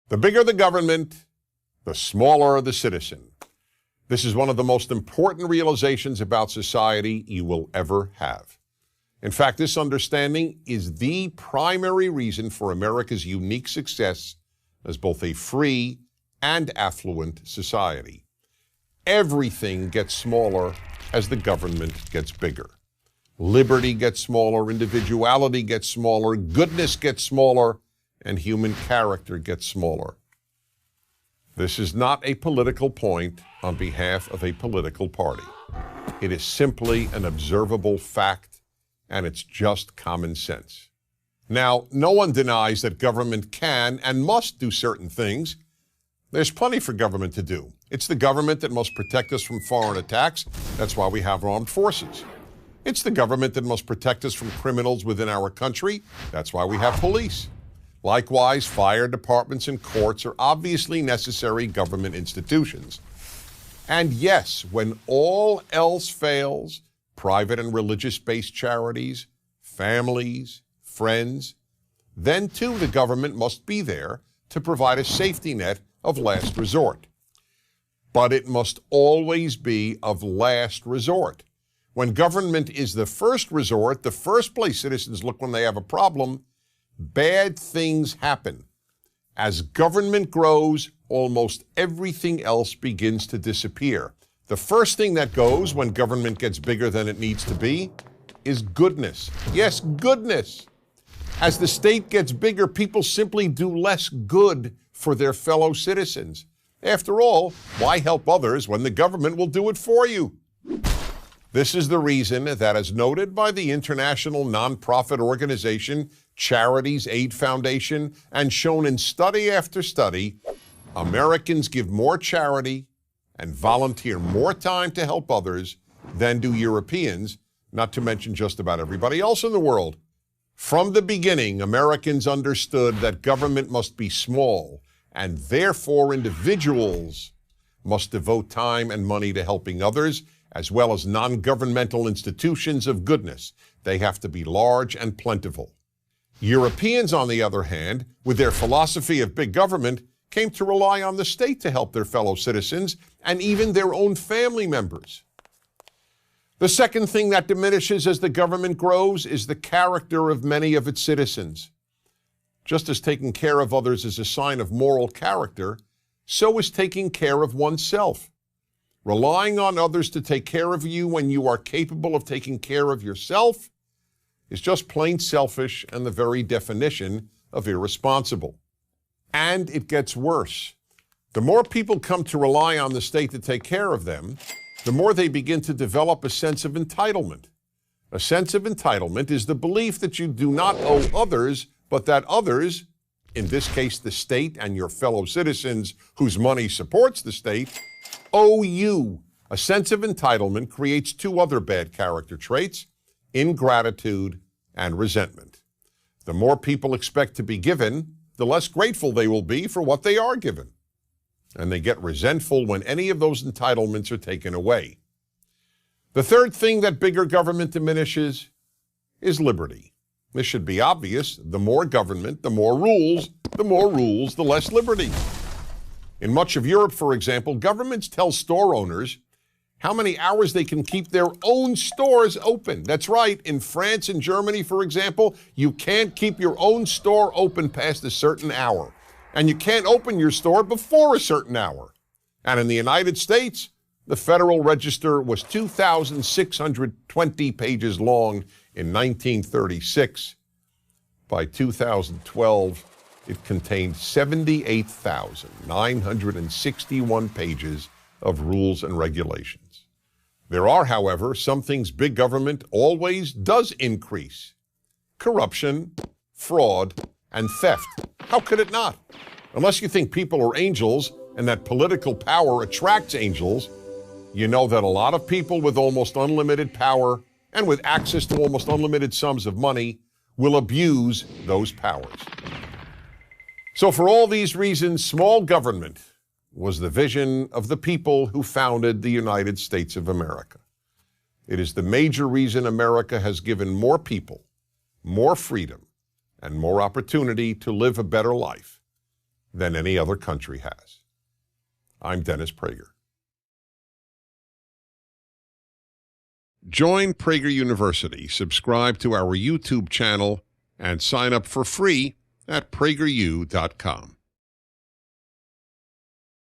The bigger the government, the smaller the citizen. This is one of the most important realizations about society you will ever have. In fact, this understanding is the primary reason for America's unique success as both a free and affluent society. Everything gets smaller as the government gets bigger. Liberty gets smaller, individuality gets smaller, goodness gets smaller, and human character gets smaller. This is not a political point on behalf of a political party. It is simply an observable fact, and it's just common sense. Now, no one denies that government can and must do certain things. There's plenty for government to do. It's the government that must protect us from foreign attacks. That's why we have armed forces. It's the government that must protect us from criminals within our country. That's why we have police. Likewise, fire departments and courts are obviously necessary government institutions. And yes, when all else fails, private and religious-based charities, families, friends, then too the government must be there to provide a safety net of last resort. But it must always be of last resort. When government is the first resort, the first place citizens look when they have a problem, bad things happen. As government grows, almost everything else begins to disappear. The first thing that goes when government gets bigger than it needs to be is goodness. Yes, goodness. As the state gets bigger, people simply do less good for their fellow citizens. After all, why help others when the government will do it for you? This is the reason that, as noted by the international nonprofit organization Charities Aid Foundation and shown in study after study, Americans give more charity and volunteer more time to help others than do Europeans, not to mention just about everybody else in the world. From the beginning, Americans understood that government must be small, and therefore individuals must devote time and money to helping others, as well as non-governmental institutions of goodness. They have to be large and plentiful. Europeans, on the other hand, with their philosophy of big government, came to rely on the state to help their fellow citizens and even their own family members. The second thing that diminishes as the government grows is the character of many of its citizens. Just as taking care of others is a sign of moral character, so is taking care of oneself. Relying on others to take care of you when you are capable of taking care of yourself is just plain selfish and the very definition of irresponsible. And it gets worse. The more people come to rely on the state to take care of them, the more they begin to develop a sense of entitlement. A sense of entitlement is the belief that you do not owe others, but that others, in this case the state and your fellow citizens whose money supports the state, owe you. A sense of entitlement creates two other bad character traits: ingratitude and resentment. The more people expect to be given, the less grateful they will be for what they are given. And they get resentful when any of those entitlements are taken away. The third thing that bigger government diminishes is liberty. This should be obvious. The more government, the more rules, the less liberty. In much of Europe, for example, governments tell store owners how many hours they can keep their own stores open. That's right. In France and Germany, for example, you can't keep your own store open past a certain hour. And you can't open your store before a certain hour. And in the United States, the Federal Register was 2,620 pages long in 1936. By 2012, it contained 78,961 pages of rules and regulations. There are, however, some things big government always does increase: corruption, fraud, and theft. How could it not? Unless you think people are angels and that political power attracts angels, you know that a lot of people with almost unlimited power and with access to almost unlimited sums of money will abuse those powers. So for all these reasons, small government was the vision of the people who founded the United States of America. It is the major reason America has given more people more freedom and more opportunity to live a better life than any other country has. I'm Dennis Prager. Join Prager University, subscribe to our YouTube channel, and sign up for free at prageru.com.